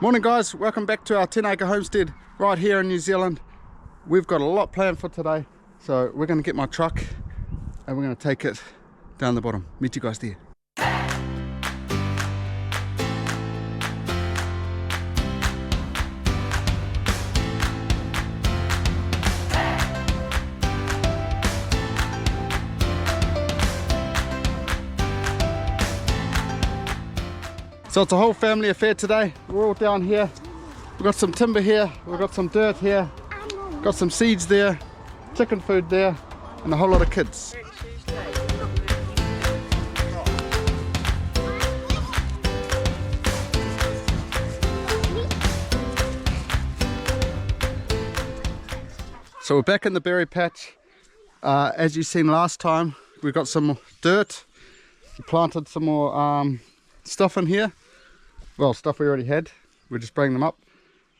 Morning guys, welcome back to our 10-acre homestead right here in New Zealand. We've got a lot planned for today, so we're going to get my truck and we're going to take it down the bottom. Meet you guys there. So it's a whole family affair today. We're all down here. We've got some timber here, we've got some dirt here, got some seeds there, chicken food there, and a whole lot of kids. So we're back in the berry patch. As you seen last time, we've got some dirt. We planted some more stuff in here. Well, stuff we already had. We're just bringing them up.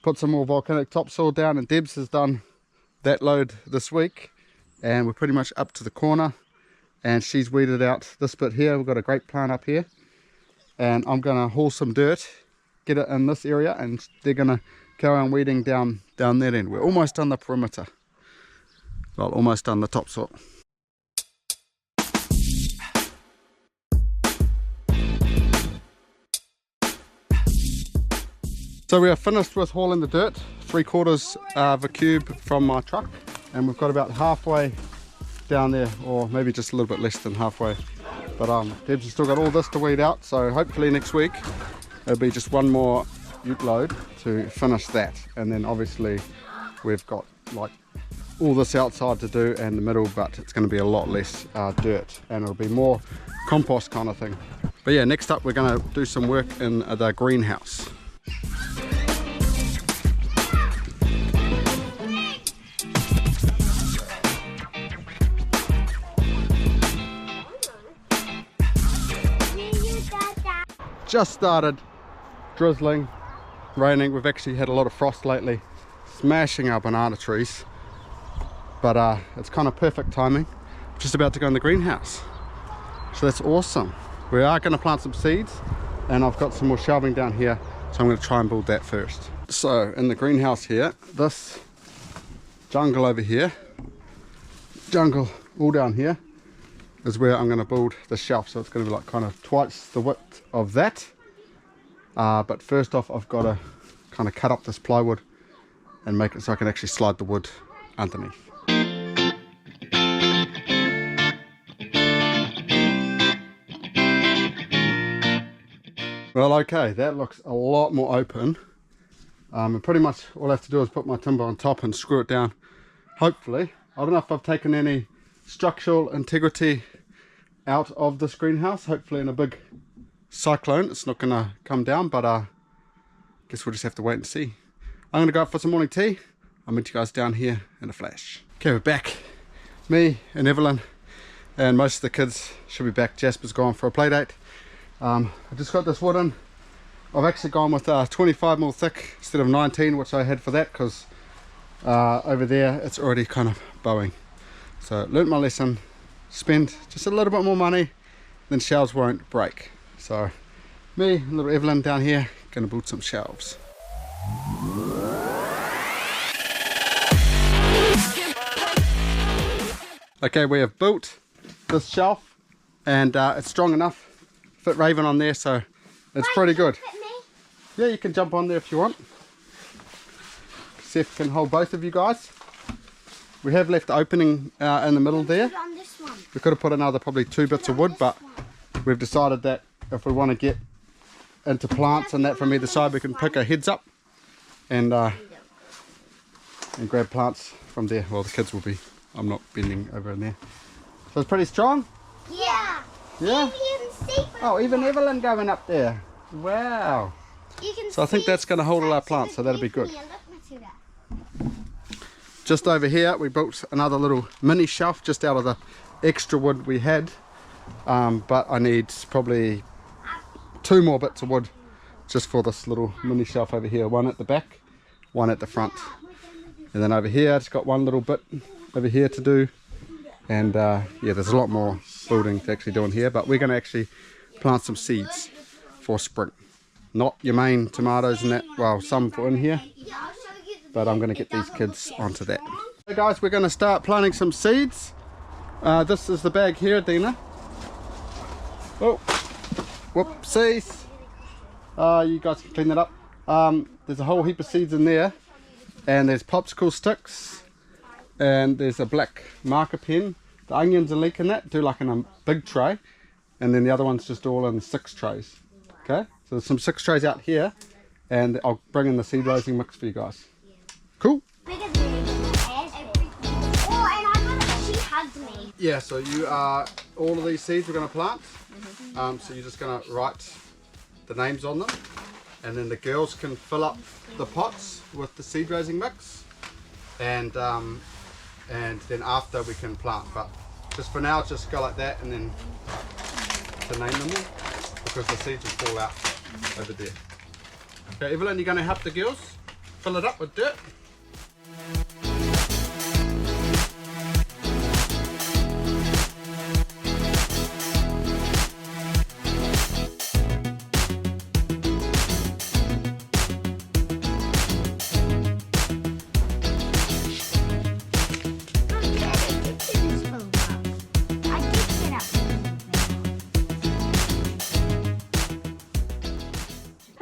Put some more volcanic topsoil down, and Debs has done that load this week. And we're pretty much up to the corner. And she's weeded out this bit here. We've got a great plant up here. And I'm going to haul some dirt, get it in this area, and they're going to carry on weeding down that end. We're almost done the perimeter. Well, almost done the topsoil. So we are finished with hauling the dirt, 3/4 of a cube from my truck, and we've got about halfway down there, or maybe just a little bit less than halfway. But Debs has still got all this to weed out, so hopefully next week it'll be just one more ute load to finish that. And then obviously we've got like all this outside to do and the middle, but it's going to be a lot less dirt, and it'll be more compost kind of thing. But yeah, next up we're going to do some work in the greenhouse. Just started drizzling, raining. We've actually had a lot of frost lately, smashing our banana trees, but it's kind of perfect timing. Just about to go in the greenhouse, so that's awesome. We are going to plant some seeds, and I've got some more shelving down here, so I'm going to try and build that first. So in the greenhouse here, this jungle over here, jungle all down here, is where I'm going to build the shelf. So it's going to be like kind of twice the width of that, but first off I've got to kind of cut up this plywood and make it so I can actually slide the wood underneath. Well, okay, that looks a lot more open, and pretty much all I have to do is put my timber on top and screw it down. Hopefully, I don't know if I've taken any structural integrity out of this greenhouse. Hopefully in a big cyclone it's not gonna come down, but guess we'll just have to wait and see. I'm gonna go up for some morning tea. I'll meet you guys down here in a flash. Okay, we're back. Me and Evelyn and most of the kids should be back. Jasper's gone for a play date. I just got this wood in. I've actually gone with 25mm thick instead of 19, which I had for that, because over there it's already kind of bowing. So learnt my lesson, spend just a little bit more money, then shelves won't break. So me and little Evelyn down here gonna build some shelves. Okay, we have built this shelf, and it's strong enough, fit Raven on there, so it's pretty good. Yeah, you can jump on there if you want. See if we can hold both of you guys. We have left the opening in the middle there. We could have put another probably 2 bits of wood, but we've decided that if we want to get into plants and that from either side, we can pick our heads up and grab plants from there. Well, the kids will be. I'm not bending over in there. So it's pretty strong? Yeah. Yeah? Oh, even Evelyn going up there. Wow. So I think that's going to hold all our plants, so that'll be good. Just over here we built another little mini shelf just out of the extra wood we had, but I need probably 2 more bits of wood just for this little mini shelf over here. One at the back, one at the front, and then over here I just got one little bit over here to do, and yeah, there's a lot more building to actually do in here, but we're going to actually plant some seeds for spring. not your main tomatoes and that. Well, some for in here, but I'm going to get these kids onto that. Hey guys, we're going to start planting some seeds. This is the bag here, Dina. Oh, whoopsies. You guys can clean that up. There's a whole heap of seeds in there, and there's popsicle sticks, and there's a black marker pen. The onions are leaking that, do like in a big tray, and then the other one's just all in 6 trays. Okay, so there's some 6 trays out here, and I'll bring in the seed raising mix for you guys. Cool. Yeah, so you are all of these seeds we're going to plant. So you're just going to write the names on them, and then the girls can fill up the pots with the seed raising mix, and then after we can plant. But just for now, just go like that, and then to name them all, because the seeds will fall out over there. Okay, Evelyn, you're going to help the girls fill it up with dirt.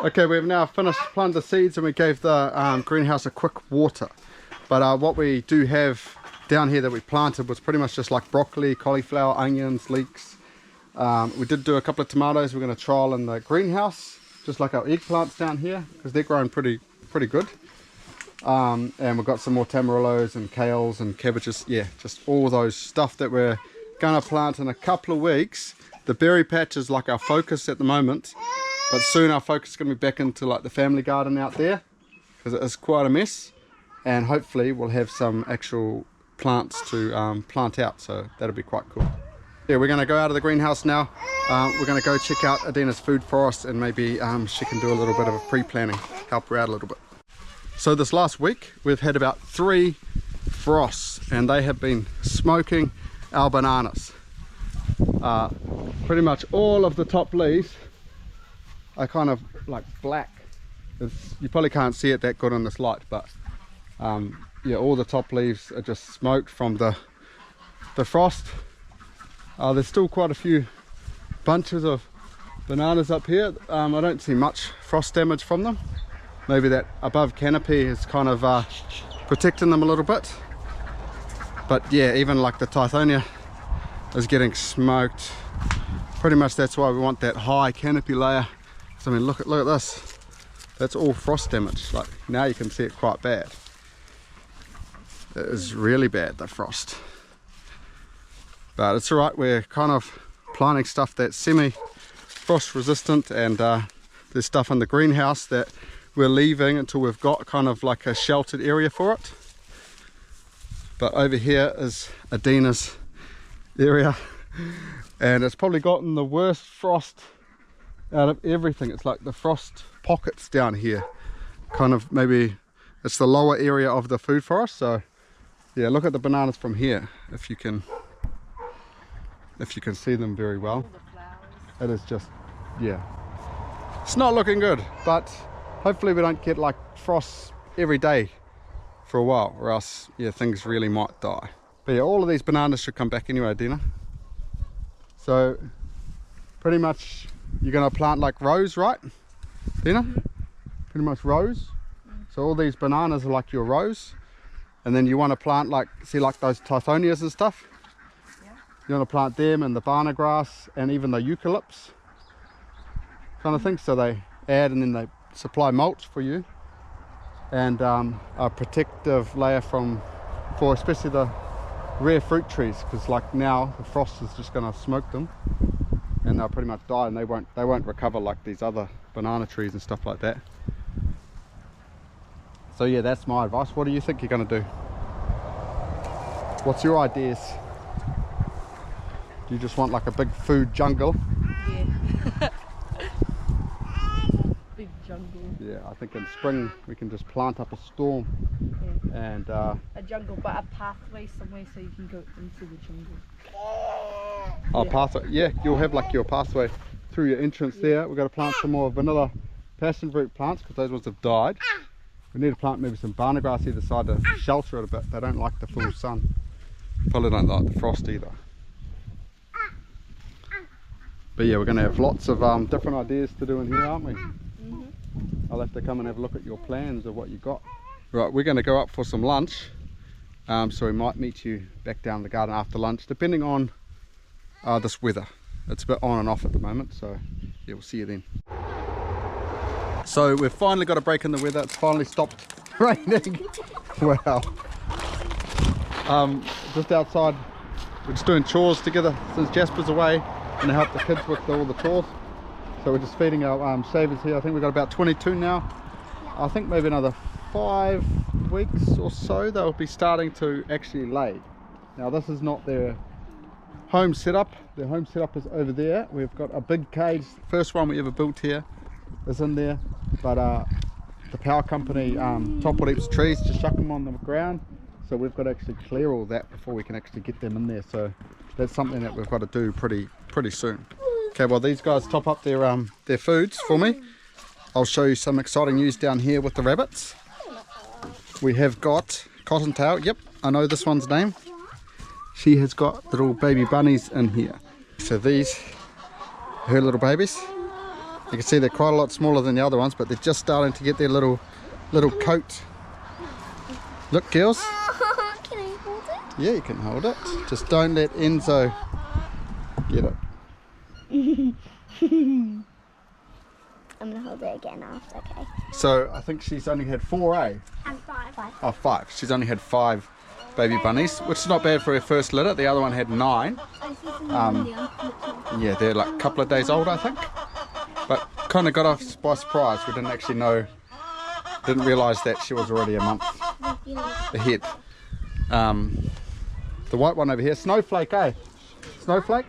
Okay, we've now finished planting the seeds, and we gave the greenhouse a quick water. But what we do have down here that we planted was pretty much just like broccoli, cauliflower, onions, leeks. We did do a couple of tomatoes we're going to trial in the greenhouse, just like our eggplants down here, because they're growing pretty good. And we've got some more tamarillos and kales and cabbages. Yeah, just all those stuff that we're going to plant in a couple of weeks. The berry patch is like our focus at the moment. But soon our focus is going to be back into like the family garden out there, because it is quite a mess, and hopefully we'll have some actual plants to plant out, so that'll be quite cool. Yeah, we're going to go out of the greenhouse now. We're going to go check out Adina's food forest, and maybe she can do a little bit of a pre-planning, help her out a little bit. So this last week we've had about 3 frosts, and they have been smoking our bananas. Pretty much all of the top leaves are kind of like black. You probably can't see it that good on this light, but yeah, all the top leaves are just smoked from the frost. There's still quite a few bunches of bananas up here. I don't see much frost damage from them. Maybe that above canopy is kind of protecting them a little bit, but yeah, even like the tithonia is getting smoked. Pretty much that's why we want that high canopy layer. I mean, look at this. That's all frost damage. Like now you can see it quite bad. It is really bad, the frost. But it's alright. We're kind of planting stuff that's semi-frost resistant, and there's stuff in the greenhouse that we're leaving until we've got kind of like a sheltered area for it. But over here is Adina's area, and it's probably gotten the worst frost out of everything. It's like the frost pockets down here, kind of, maybe it's the lower area of the food forest. So yeah, look at the bananas from here, if you can see them very well. It is just, yeah, it's not looking good, but hopefully we don't get like frosts every day for a while, or else yeah, things really might die. But yeah, all of these bananas should come back anyway, Dina. So pretty much you're going to plant like rows, right, Dina? Pretty much rows. So all these bananas are like your rows, and then you want to plant like, see, like those tithonias and stuff. Yeah. You want to plant them, and the banana grass, and even the eucalypts kind of thing. So they add, and then they supply mulch for you, and a protective layer for especially the rare fruit trees, because like now the frost is just going to smoke them, and they'll pretty much die, and they won't recover like these other banana trees and stuff like that. So yeah, that's my advice. What do you think you're going to do? What's your ideas? Do you just want like a big food jungle? Yeah. Big jungle. Yeah, I think in spring we can just plant up a storm. Yeah. And a jungle, but a pathway somewhere so you can go into the jungle. Oh, pathway. Yeah, you'll have like your pathway through your entrance there. We've got to plant some more vanilla passion fruit plants because those ones have died. We need to plant maybe some banana grass either side to shelter it a bit. They don't like the full sun. Probably don't like the frost either. But yeah, we're going to have lots of different ideas to do in here, aren't we? I'll have to come and have a look at your plans of what you got. Right, we're going to go up for some lunch. So we might meet you back down the garden after lunch, depending on this weather. It's a bit on and off at the moment, so yeah, we'll see you then. So we've finally got a break in the weather. It's finally stopped raining. Wow. Just outside, we're just doing chores together since Jasper's away, and to help the kids with all the chores. So we're just feeding our savers here. I think we've got about 22 now. I think maybe another 5 weeks or so they'll be starting to actually lay. Now this is not their home setup. Their home setup is over there. We've got a big cage. The first one we ever built here is in there, but the power company toppled heaps of trees to chuck them on the ground, so we've got to actually clear all that before we can actually get them in there. So that's something that we've got to do pretty soon. Okay, well these guys top up their foods for me. I'll show you some exciting news down here with the rabbits. We have got Cottontail. Yep, I know this one's name. She has got little baby bunnies in here. So these, her little babies. You can see they're quite a lot smaller than the other ones, but they're just starting to get their little coat. Look, girls. Can I hold it? Yeah, you can hold it. Just don't let Enzo get it. I'm gonna hold it again after, okay? So I think she's only had 4, eh? And 5. Oh, 5. She's only had 5 baby bunnies, which is not bad for her first litter. The other one had 9. Yeah, they're like a couple of days old, I think. But kind of got us by surprise. We didn't actually know, didn't realise that she was already a month ahead. The white one over here, Snowflake, eh? Snowflake?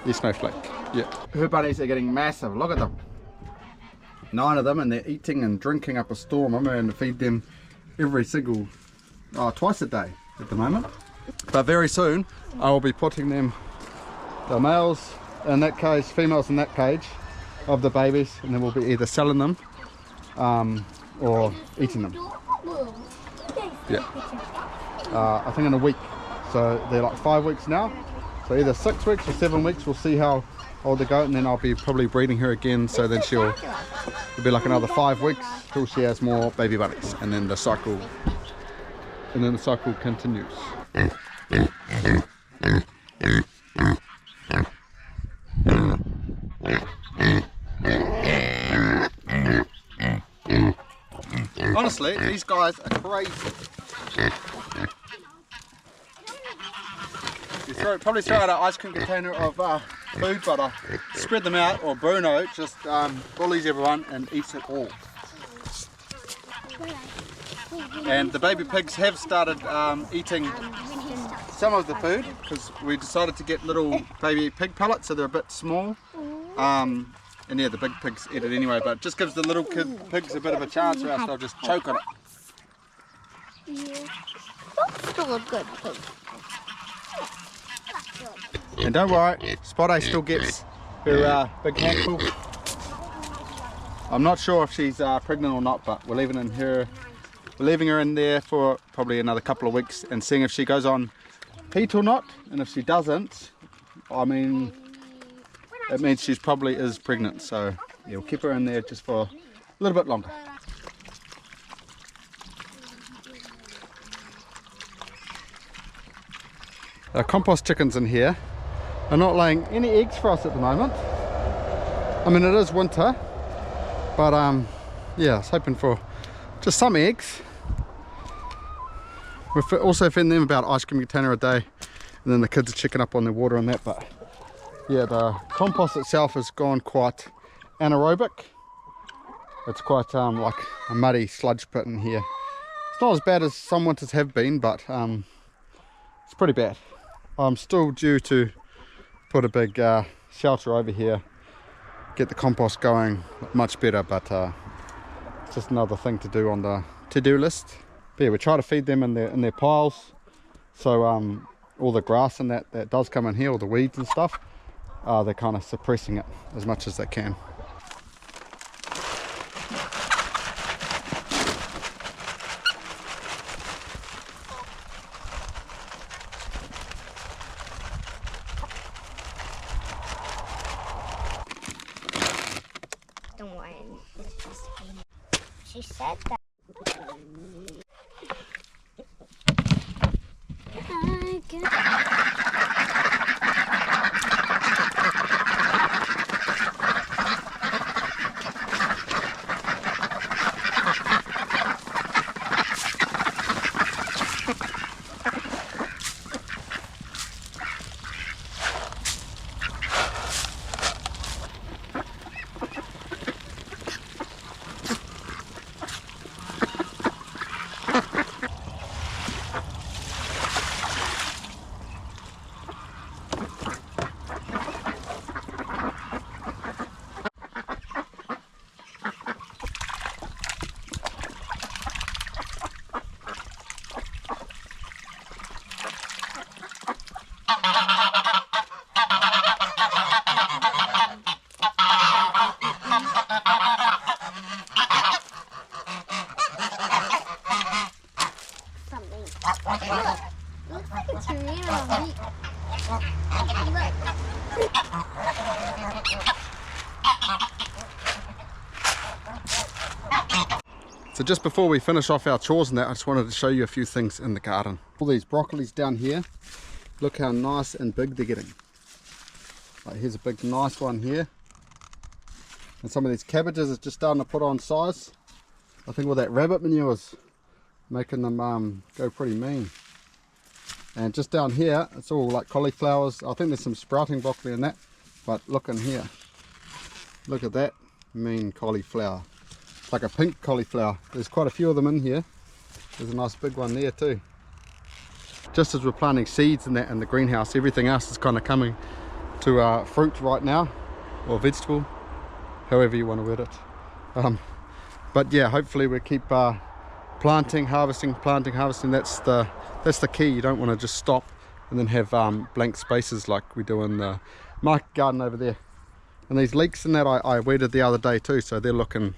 Yeah, Snowflake. Yeah. Her bunnies are getting massive. Look at them. 9 of them, and they're eating and drinking up a storm. I'm going to feed them every single, twice a day at the moment. But very soon, I will be putting them, the males in that cage, females in that cage of the babies, and then we'll be either selling them or eating them. Yeah. I think in a week. So they're like 5 weeks now. So either 6 weeks or 7 weeks, we'll see how old they go, and then I'll be probably breeding her again, so then it'll be like another 5 weeks till she has more baby bunnies, and then the cycle continues. Honestly, these guys are crazy. You probably throw out an ice cream container of food butter, spread them out, or Bruno just bullies everyone and eats it all. And the baby pigs have started eating some of the food, because we decided to get little baby pig pellets, so they're a bit small. And yeah, the big pigs eat it anyway, but it just gives the little pigs a bit of a chance, or else they'll just choke on it. Yeah. That's still a good pig. And don't worry, Spotty still gets her big handful. I'm not sure if she's pregnant or not, but we're leaving her in there for probably another couple of weeks and seeing if she goes on heat or not. And if she doesn't, I mean, it means she's probably is pregnant. So yeah, we'll keep her in there just for a little bit longer. Our compost chickens in here are not laying any eggs for us at the moment. I mean, it is winter, but yeah, I was hoping for just some eggs. We're also feeding them about ice cream container a day, and then the kids are checking up on their water and that. But yeah, the compost itself has gone quite anaerobic. It's quite like a muddy sludge pit in here. It's not as bad as some winters have been, but it's pretty bad. I'm still due to put a big shelter over here, get the compost going much better, but it's just another thing to do on the to-do list. But yeah, we try to feed them in their piles, so all the grass and that does come in here, all the weeds and stuff, they're kind of suppressing it as much as they can. she said that. I guess. Something. Look, looks like it's remaining on me. So just before we finish off our chores and that, I just wanted to show you a few things in the garden. All these broccolis down here, look how nice and big they're getting. Like here's a big nice one here. And some of these cabbages are just starting to put on size. I think all that rabbit manure is making them go pretty mean. And just down here, it's all like cauliflowers. I think there's some sprouting broccoli in that. But look in here. Look at that mean cauliflower. It's like a pink cauliflower. There's quite a few of them in here. There's a nice big one there too. Just as we're planting seeds and that in the greenhouse, everything else is kind of coming to fruit right now, or vegetable, however you want to word it. But yeah, hopefully we keep planting, harvesting. That's the key. You don't want to just stop and then have blank spaces like we do in the market garden over there. And these leeks in that I weeded the other day too, so they're looking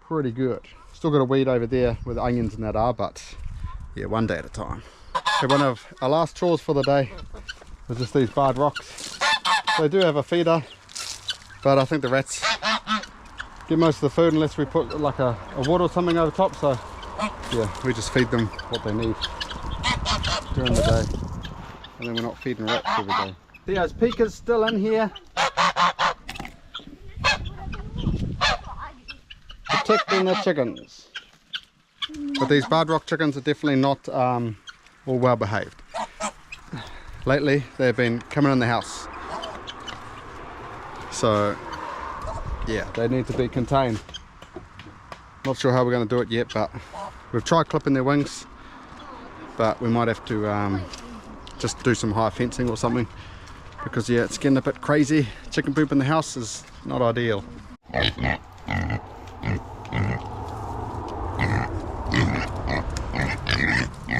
pretty good. Still got a weed over there where the onions and that are, but yeah, one day at a time. So one of our last chores for the day was just these barred rocks. They do have a feeder, but I think the rats get most of the food unless we put like a wood or something over top. So yeah, we just feed them what they need during the day, and then we're not feeding rats every day. Theo's Pika's still in here, protecting the chickens. But these barred rock chickens are definitely not all well behaved. Lately they've been coming in the house, so yeah, they need to be contained. Not sure how we're going to do it yet, but we've tried clipping their wings, but we might have to just do some high fencing or something, because yeah, it's getting a bit crazy. Chicken poop in the house is not ideal.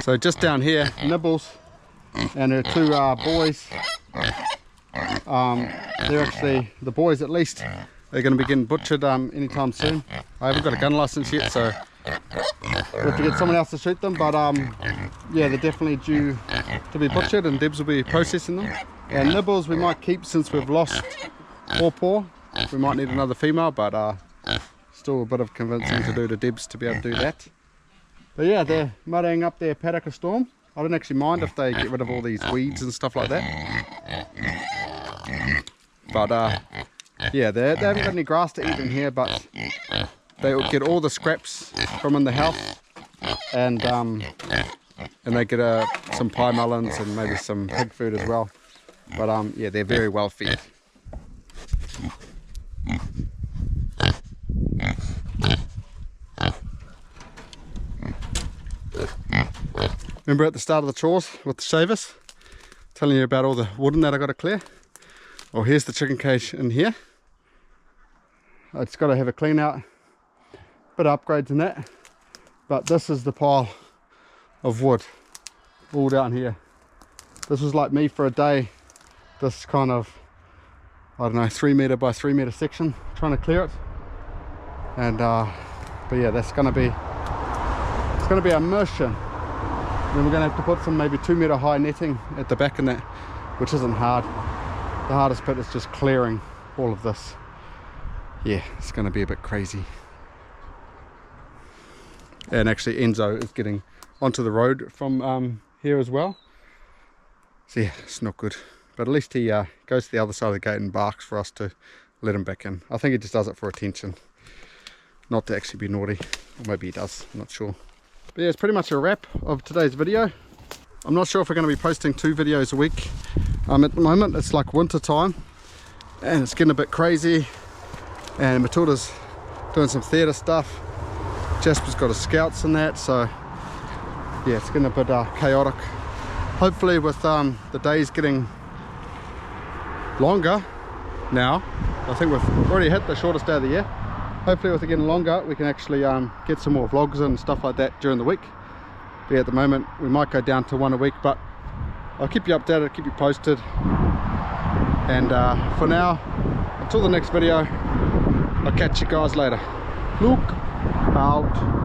So just down here, Nibbles and her two boys, they're actually, the boys at least, they're going to be getting butchered anytime soon. I haven't got a gun license yet, so we have to get someone else to shoot them, but yeah, they're definitely due to be butchered, and Debs will be processing them. And Nibbles we might keep since we've lost Paw. We might need another female, but still a bit of convincing to do to Debs to be able to do that. But yeah, they're muddying up their paddock a storm. I don't actually mind if they get rid of all these weeds and stuff like that. But yeah, they haven't got any grass to eat in here, but they will get all the scraps from in the house, and they get some pie melons and maybe some pig food as well. But yeah, they're very well fed. Remember at the start of the chores with the shavers, telling you about all the wooden that I got to clear? Well, here's the chicken cage in here. It's got to have a clean out, bit of upgrades in that. But this is the pile of wood all down here. This was like me for a day, this kind of, I don't know, 3 meter by 3 meter section, trying to clear it. And but yeah, that's gonna be, it's gonna be a mission. Then we're gonna have to put some maybe 2 meter high netting at the back in that, which isn't hard. The hardest bit is just clearing all of this. Yeah, it's gonna be a bit crazy. And actually Enzo is getting onto the road from here as well. So yeah, it's not good. But at least he goes to the other side of the gate and barks for us to let him back in. I think he just does it for attention, not to actually be naughty. Or maybe he does, I'm not sure. But yeah, it's pretty much a wrap of today's video. I'm not sure if we're going to be posting 2 videos a week. At the moment it's like winter time and it's getting a bit crazy, and Matilda's doing some theatre stuff. Jasper's got his scouts and that, so yeah, it's getting a bit chaotic. Hopefully with the days getting longer now, I think we've already hit the shortest day of the year. Hopefully with it getting longer we can actually get some more vlogs and stuff like that during the week. But yeah, at the moment we might go down to 1 a week, but I'll keep you updated, keep you posted. And for now, until the next video, I'll catch you guys later. Look out.